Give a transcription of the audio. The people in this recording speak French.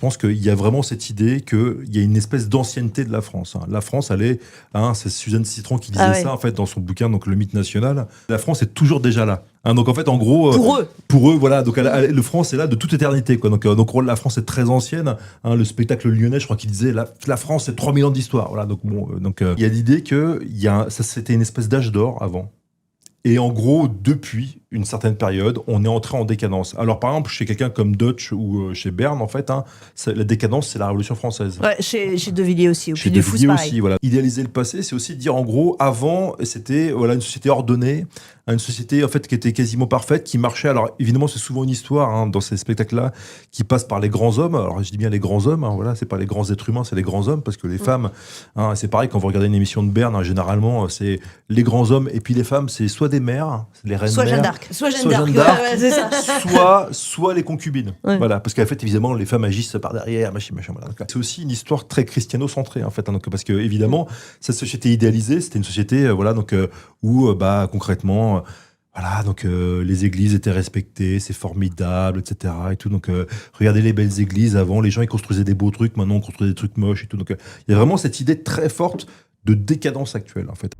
pense qu'il y a vraiment cette idée qu'il y a une espèce d'ancienneté de la France. La France, elle est, c'est Suzanne Citron qui disait ça en fait dans son bouquin, donc Le mythe national. La France est toujours déjà là. Donc en fait, en gros, pour eux, voilà. Donc le France est là de toute éternité, quoi. Donc la France est très ancienne. Le spectacle lyonnais, je crois qu'il disait la France, c'est 3000 ans d'histoire. Voilà. Donc bon, il y a l'idée que ça, c'était une espèce d'âge d'or avant. Et en gros, depuis une certaine période, on est entré en décadence. Alors, par exemple, chez quelqu'un comme Deutsch ou chez Berne, en fait, la décadence, c'est la Révolution française. Ouais, chez De Villiers aussi. Chez De Villiers aussi, voilà. Idéaliser le passé, c'est aussi dire, en gros, avant, c'était une société ordonnée, une société en fait qui était quasiment parfaite, qui marchait. Alors, évidemment, c'est souvent une histoire dans ces spectacles-là qui passe par les grands hommes. Alors, je dis bien les grands hommes. Voilà, c'est pas les grands êtres humains, c'est les grands hommes, parce que les femmes, c'est pareil quand vous regardez une émission de Berne, généralement, c'est les grands hommes et puis les femmes, c'est soit des mères, les reines soit mères, Jeanne d'Arc, soit Jeanne d'Arc, c'est ça. soit les concubines. Voilà, parce qu'en fait, évidemment, les femmes agissent par derrière, machin. Voilà. C'est aussi une histoire très christiano-centrée, en fait, parce que évidemment, cette société idéalisée, c'était une société, où concrètement. Voilà, donc les églises étaient respectées, c'est formidable, etc. Et tout. Donc regardez les belles églises avant, les gens ils construisaient des beaux trucs, maintenant on construit des trucs moches et tout. Donc il y a vraiment cette idée très forte de décadence actuelle, en fait.